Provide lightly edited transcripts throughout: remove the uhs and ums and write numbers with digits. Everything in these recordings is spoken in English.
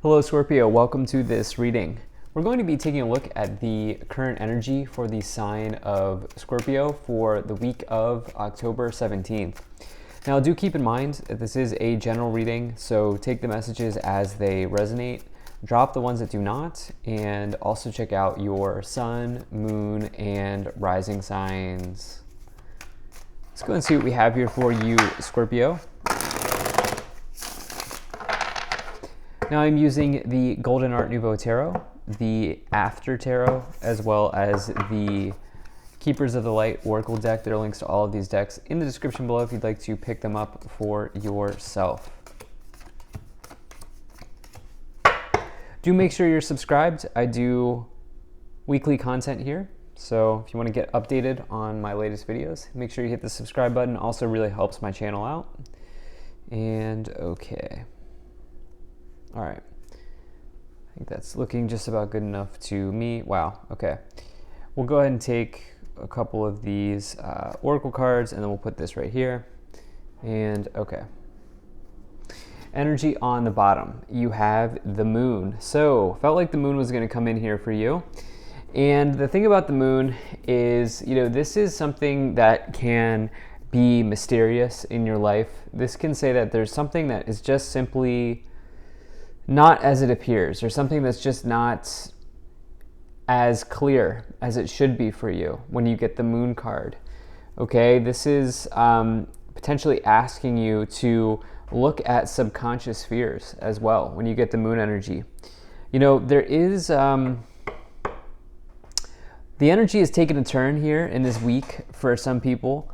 Hello Scorpio, welcome to this reading. We're going to be taking a look at the current energy for the sign of Scorpio for the week of October 17th. Now do keep in mind that this is a general reading, so take the messages as they resonate, drop the ones that do not, and also check out your sun, moon, and rising signs. Let's go and see what we have here for you, Scorpio. Now I'm using the Golden Art Nouveau Tarot, the After Tarot, as well as the Keepers of the Light Oracle deck. There are links to all of these decks in the description below if you'd like to pick them up for yourself. Do make sure you're subscribed. I do weekly content here, so if you want to get updated on my latest videos, make sure you hit the subscribe button. Also really helps my channel out. And okay. All right, I think that's looking just about good enough to me. Wow, okay. We'll go ahead and take a couple of these Oracle cards, and then we'll put this right here. And okay. Energy on the bottom, you have the moon. So felt like the moon was gonna come in here for you. And the thing about the moon is, this is something that can be mysterious in your life. This can say that there's something that is just simply not as it appears, or something that's just not as clear as it should be for you when you get the moon card. Okay, this is potentially asking you to look at subconscious fears as well when you get the moon energy. There is the energy has taken a turn here in this week for some people,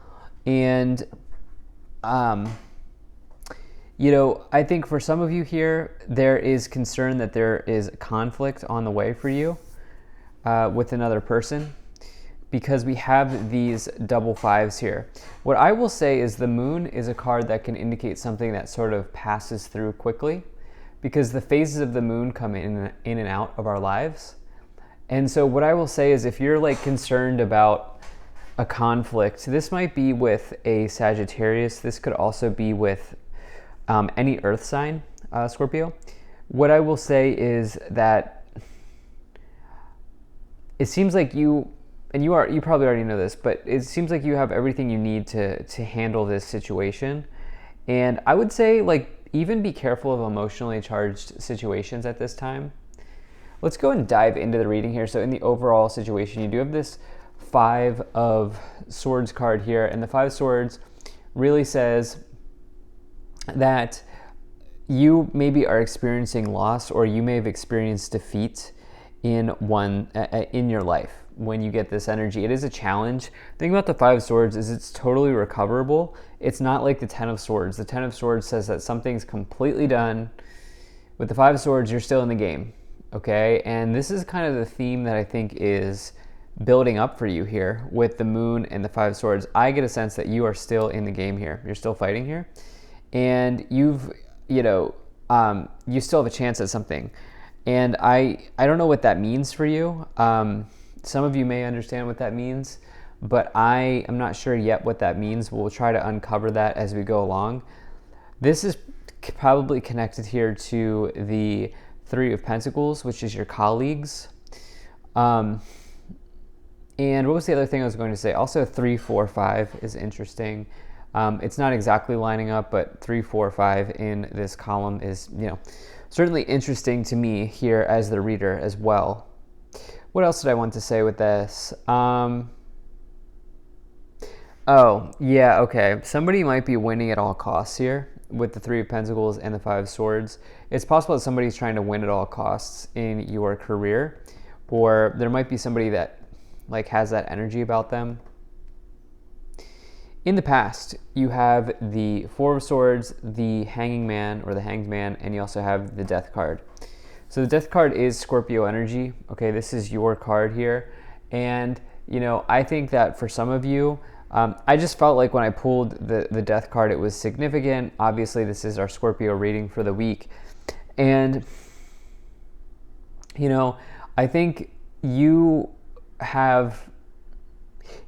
and I think for some of you here, there is concern that there is conflict on the way for you with another person, because we have these double fives here. What I will say is the moon is a card that can indicate something that sort of passes through quickly, because the phases of the moon come in and out of our lives. And so what I will say is, if you're concerned about a conflict, this might be with a Sagittarius. This could also be with any earth sign, Scorpio. What I will say is that it seems like you probably already know this, but it seems like you have everything you need to handle this situation. And I would say, even be careful of emotionally charged situations at this time. Let's go and dive into the reading here. So in the overall situation, you do have this Five of Swords card here, and the Five of Swords really says that you maybe are experiencing loss, or you may have experienced defeat in your life when you get this energy. It is a challenge. The thing about the Five of Swords is it's totally recoverable. It's not like the Ten of Swords. The Ten of Swords says that something's completely done. With the Five of Swords, you're still in the game, okay? And this is kind of the theme that I think is building up for you here with the moon and the Five of Swords. I get a sense that you are still in the game here. You're still fighting here. And you still have a chance at something. And I don't know what that means for you. Some of you may understand what that means, but I am not sure yet what that means. We'll try to uncover that as we go along. This is probably connected here to the Three of Pentacles, which is your colleagues. And what was the other thing I was going to say? Also 3, 4, 5 is interesting. It's not exactly lining up, but 3, 4, 5 in this column is, certainly interesting to me here as the reader as well. What else did I want to say with this? Oh, yeah, okay. Somebody might be winning at all costs here with the Three of Pentacles and the Five of Swords. It's possible that somebody's trying to win at all costs in your career, or there might be somebody that has that energy about them. In the past, you have the Four of Swords, the Hanging Man or the Hanged Man, and you also have the Death card. So the Death card is Scorpio energy. Okay, this is your card here. And, I think that for some of you, I just felt like when I pulled the Death card, it was significant. Obviously, this is our Scorpio reading for the week. And, I think you have...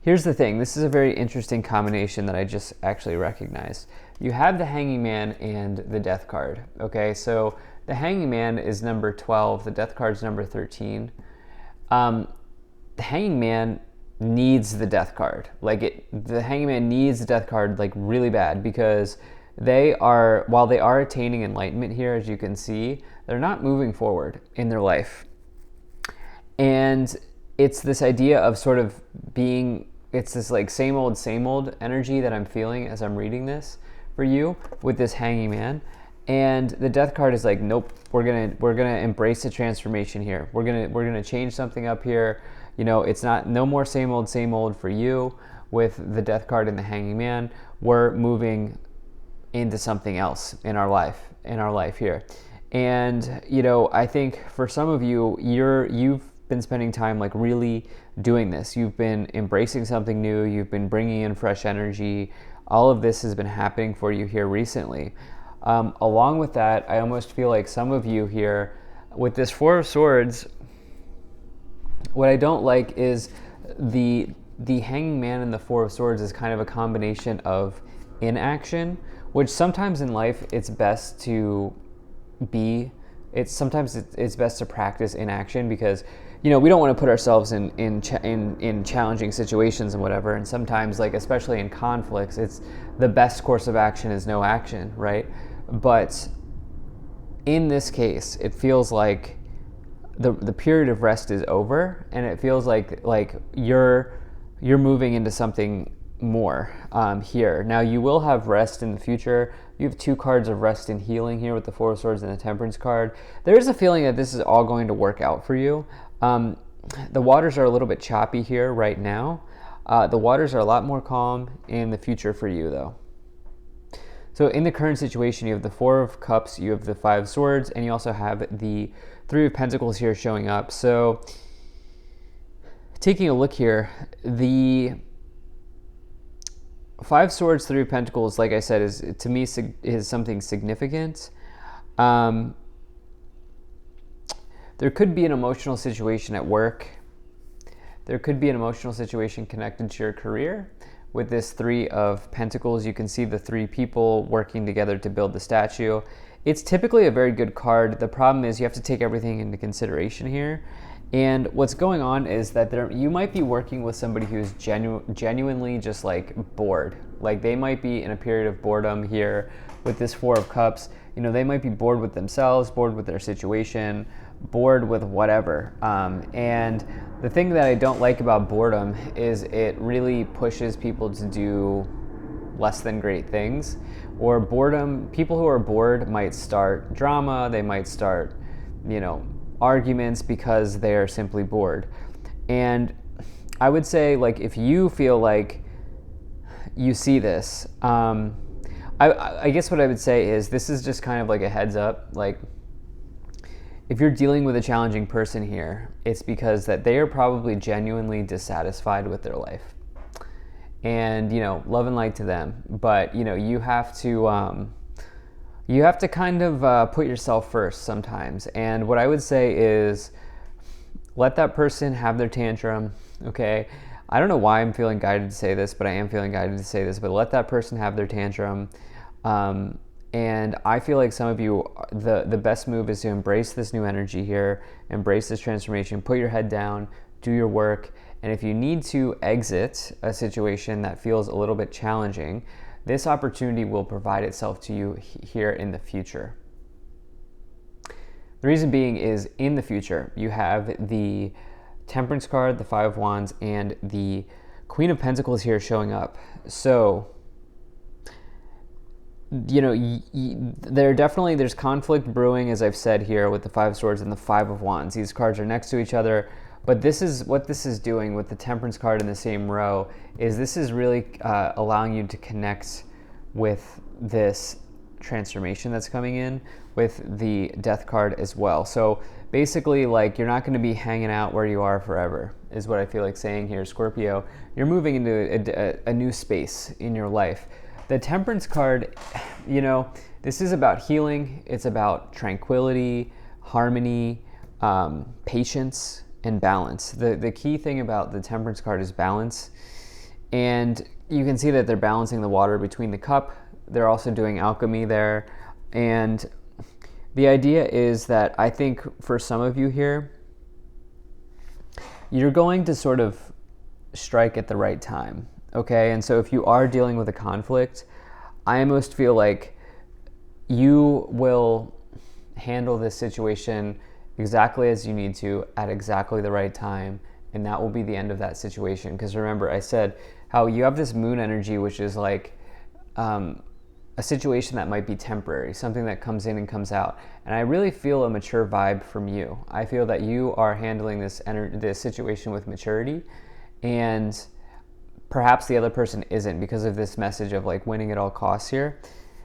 Here's the thing. This is a very interesting combination that I just actually recognized. You have the Hanging Man and the Death card. Okay, so The Hanging Man is number 12. The Death card's number 13. The Hanging Man needs the Death card. The Hanging Man needs the Death card like really bad, because while they are attaining enlightenment here, as you can see, they're not moving forward in their life. And it's this idea of sort of it's this like same old energy that I'm feeling as I'm reading this for you with this Hanging Man. And the Death card is like, nope, we're gonna embrace the transformation here. We're gonna change something up here. It's no more same old for you with the Death card and the Hanging Man. We're moving into something else in our life here. And I think for some of you, you've been spending time like really doing this. You've been embracing something new. You've been bringing in fresh energy. All of this has been happening for you here recently. Along with that, I almost feel like some of you here with this Four of Swords, what I don't like is the Hanging Man and the Four of Swords is kind of a combination of inaction, which sometimes in life it's best to it's best to practice inaction, because we don't want to put ourselves in challenging situations and whatever. And sometimes, like especially in conflicts, it's the best course of action is no action, right? But in this case, it feels like the period of rest is over, and it feels like you're moving into something more here. Now you will have rest in the future. You have 2 cards of rest and healing here with the Four of Swords and the Temperance card. There is a feeling that this is all going to work out for you. The waters are a little bit choppy here right now. The waters are a lot more calm in the future for you, though. So in the current situation, you have the Four of Cups, you have the Five of Swords, and you also have the Three of Pentacles here showing up. So taking a look here, the Five of Swords, Three of Pentacles, like I said, is to me is something significant. There could be an emotional situation at work. There could be an emotional situation connected to your career. With this Three of Pentacles, you can see the 3 people working together to build the statue. It's typically a very good card. The problem is you have to take everything into consideration here. And what's going on is that you might be working with somebody who's genuinely just like bored. Like they might be in a period of boredom here with this Four of Cups. They might be bored with themselves, bored with their situation, bored with whatever. And the thing that I don't like about boredom is it really pushes people to do less than great things. Or boredom, people who are bored might start drama, they might start, arguments because they're simply bored. And I would say, like, if you feel like you see this, I guess what I would say is this is just kind of like a heads up. Like, if you're dealing with a challenging person here, it's because that they are probably genuinely dissatisfied with their life. And, love and light to them. But, you have to kind of put yourself first sometimes. And what I would say is let that person have their tantrum, okay? I don't know why I'm feeling guided to say this, but I am feeling guided to say this. But let that person have their tantrum. And I feel like some of you, the best move is to embrace this new energy here, embrace this transformation, put your head down, do your work. And if you need to exit a situation that feels a little bit challenging, this opportunity will provide itself to you here in the future. The reason being is in the future, you have the Temperance card, the Five of Wands, and the Queen of Pentacles here showing up. So, there's conflict brewing, as I've said here, with the Five of Swords and the Five of Wands. These cards are next to each other. But this is what this is doing with the Temperance card in the same row, is this is really allowing you to connect with this transformation that's coming in with the Death card as well. So basically, like, you're not going to be hanging out where you are forever, is what I feel like saying here, Scorpio. You're moving into a new space in your life. The Temperance card, this is about healing. It's about tranquility, harmony, patience, and balance. The key thing about the Temperance card is balance. And you can see that they're balancing the water between the cup. They're also doing alchemy there. And The idea is that I think for some of you here, you're going to sort of strike at the right time, okay? And so if you are dealing with a conflict, I almost feel like you will handle this situation exactly as you need to at exactly the right time, and that will be the end of that situation. Because remember, I said how you have this moon energy, which is like a situation that might be temporary, something that comes in and comes out. And I really feel a mature vibe from you. I feel that you are handling this situation with maturity, and perhaps the other person isn't, because of this message of like winning at all costs here.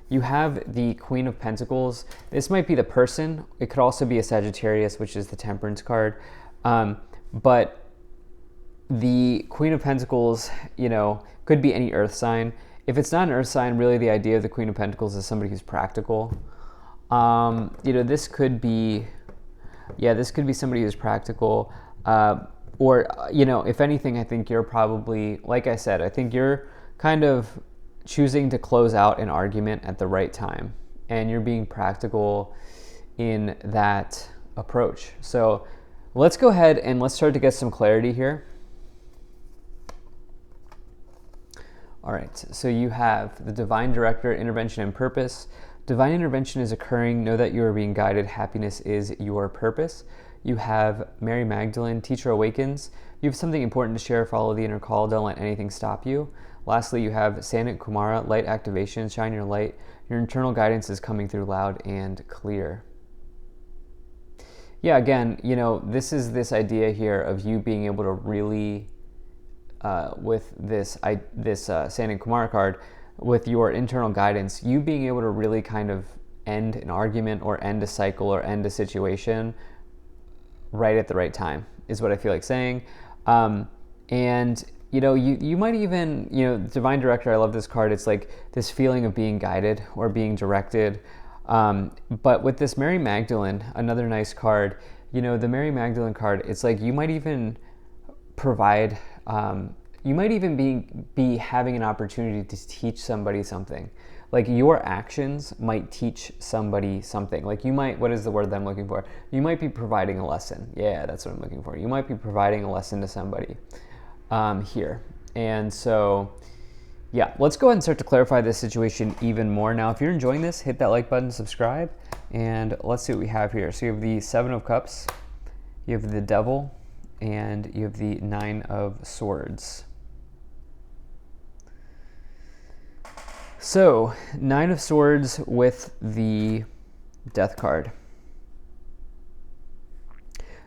You have the Queen of Pentacles. This might be the person. It could also be a Sagittarius, which is the Temperance card. But the Queen of Pentacles, could be any earth sign. If it's not an earth sign, really the idea of the Queen of Pentacles is somebody who's practical. This could be somebody who's practical. Or, if anything, I think you're probably, like I said, I think you're kind of choosing to close out an argument at the right time. And you're being practical in that approach. So let's go ahead and let's start to get some clarity here. All right, so you have the Divine Director, Intervention and Purpose. Divine intervention is occurring. Know that you are being guided. Happiness is your purpose. You have Mary Magdalene, Teacher Awakens. You have something important to share. Follow the inner call. Don't let anything stop you. Lastly, you have Sanat Kumara, Light Activation. Shine your light. Your internal guidance is coming through loud and clear. Yeah, again, this is this idea here of you being able to really, with this Sanat Kumara card, with your internal guidance, you being able to really kind of end an argument or end a cycle or end a situation right at the right time is what I feel like saying. And you might even, Divine Director, I love this card. It's like this feeling of being guided or being directed. But with this Mary Magdalene, another nice card, the Mary Magdalene card, it's like you might even provide, you might even be having an opportunity to teach somebody something. Like your actions might teach somebody something. Like you might, what is the word that I'm looking for? You might be providing a lesson. Yeah, that's what I'm looking for. You might be providing a lesson to somebody here. And so, yeah, let's go ahead and start to clarify this situation even more. Now, if you're enjoying this, hit that like button, subscribe, and let's see what we have here. So you have the Seven of Cups, you have the Devil, and you have the Nine of Swords. So, Nine of Swords with the Death card.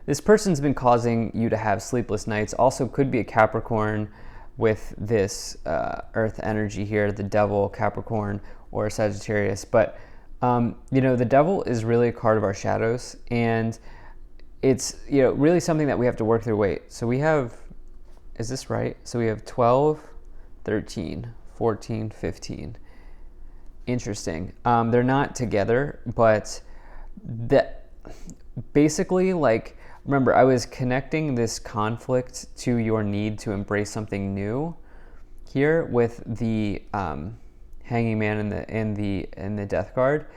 This person's been causing you to have sleepless nights. Also could be a Capricorn with this Earth energy here, the Devil, Capricorn, or Sagittarius. But, the Devil is really a card of our shadows, and it's, really something that we have to work through. Wait, so we have, is this right? So we have 12, 13, 14, 15. Interesting. They're not together, but basically, like, remember, I was connecting this conflict to your need to embrace something new here with the Hanging Man and the Death card,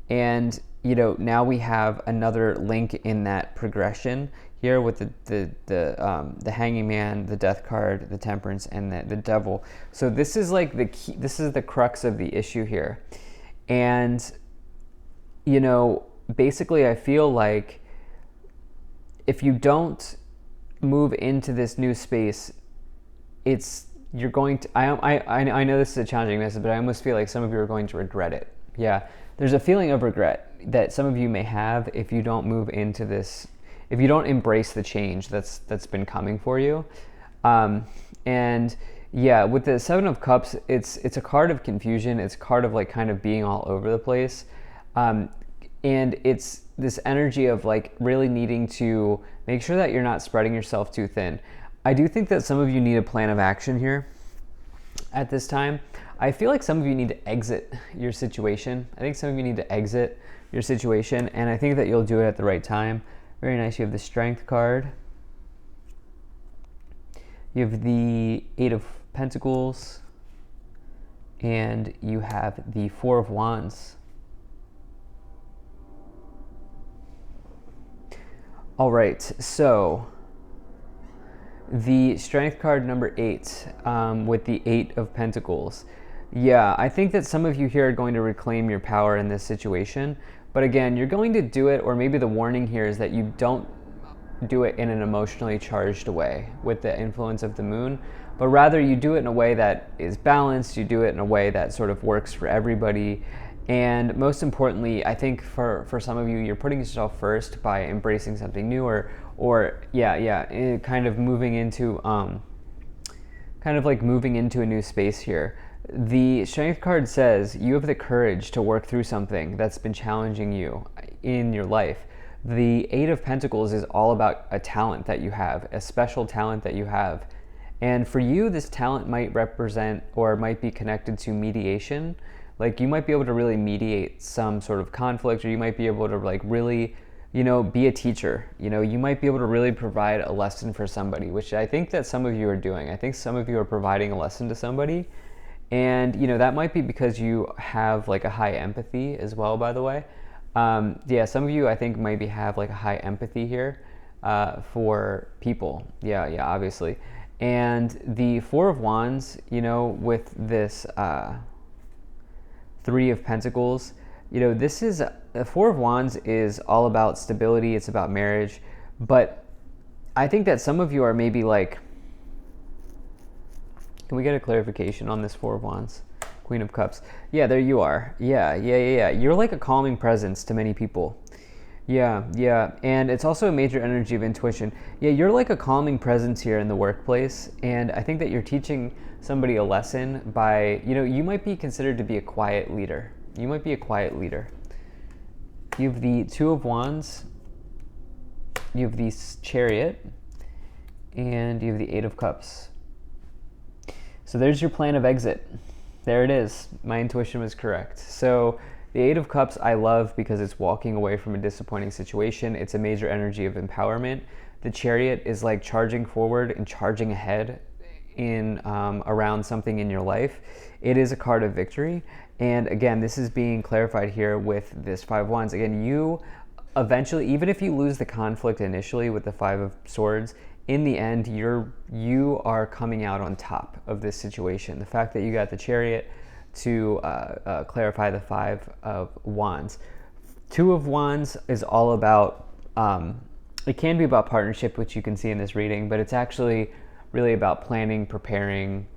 and now we have another link in that progression here with the Hanging Man, the Death card, the Temperance, and the Devil. So this is like the key. This is the crux of the issue here, and basically, I feel like if you don't move into this new space, you're going to. I know this is a challenging message, but I almost feel like some of you are going to regret it. Yeah, there's a feeling of regret that some of you may have if you don't move into this, if you don't embrace the change that's been coming for you. And yeah, with the Seven of Cups, it's a card of confusion. It's a card of like kind of being all over the place. And it's this energy of like really needing to make sure that you're not spreading yourself too thin. I do think that some of you need a plan of action here at this time. I feel like some of you need to exit your situation. I think some of you need to exit your situation, and I think that you'll do it at the right time. Very nice. You have the Strength card. You have the Eight of Pentacles, and you have the Four of Wands. All right, so the strength card number 8, with the 8 of Pentacles. Yeah, I think that some of you here are going to reclaim your power in this situation. But again, you're going to do it, or maybe the warning here is that you don't do it in an emotionally charged way with the influence of the moon, but rather you do it in a way that is balanced, you do it in a way that sort of works for everybody. And most importantly, I think for some of you, you're putting yourself first by embracing something new, or kind of moving into moving into a new space here. The Strength card says you have the courage to work through something that's been challenging you in your life. The 8 of Pentacles is all about a talent that you have, a special talent that you have. And for you, this talent might represent or might be connected to mediation. Like you might be able to really mediate some sort of conflict, or you might be able to like really, be a teacher. You might be able to really provide a lesson for somebody, which I think that some of you are doing. I think some of you are providing a lesson to somebody. And, that might be because you have like a high empathy as well, by the way. Some of you I think maybe have like a high empathy here for people. Yeah, obviously. And the 4 of Wands, with this 3 of Pentacles, this is, the 4 of Wands is all about stability, it's about marriage. But I think that some of you are maybe like, can we get a clarification on this 4 of Wands? Queen of Cups. Yeah, there you are. Yeah. You're like a calming presence to many people. Yeah. And it's also a major energy of intuition. Yeah, you're like a calming presence here in the workplace. And I think that you're teaching somebody a lesson by, you might be considered to be a quiet leader. You might be a quiet leader. You have the 2 of Wands. You have the Chariot. And you have the 8 of Cups. So there's your plan of exit. There it is. My intuition was correct. So the 8 of Cups I love because it's walking away from a disappointing situation. It's a major energy of empowerment. The Chariot is like charging forward and charging ahead in around something in your life. It is a card of victory. And again, this is being clarified here with this 5 of Wands. Again, you eventually, even if you lose the conflict initially with the 5 of Swords, in the end, you are coming out on top of this situation. The fact that you got the Chariot to clarify the 5 of Wands. 2 of Wands is all about, it can be about partnership, which you can see in this reading, but it's actually really about planning, preparing,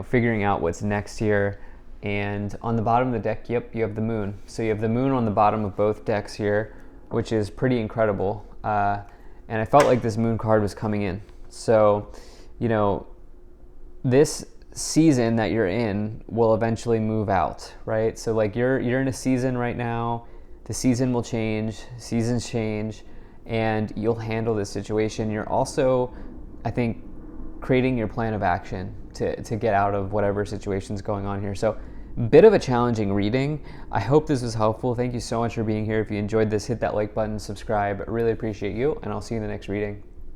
figuring out what's next here. And on the bottom of the deck, yep, you have the moon. So you have the moon on the bottom of both decks here, which is pretty incredible. And I felt like this moon card was coming in. So, this season that you're in will eventually move out, right? So like you're in a season right now, the season will change, seasons change, and you'll handle this situation. You're also, I think, creating your plan of action to get out of whatever situation's going on here. So bit of a challenging reading. I hope this was helpful. Thank you so much for being here. If you enjoyed this, hit that like button, subscribe. I really appreciate you, and I'll see you in the next reading.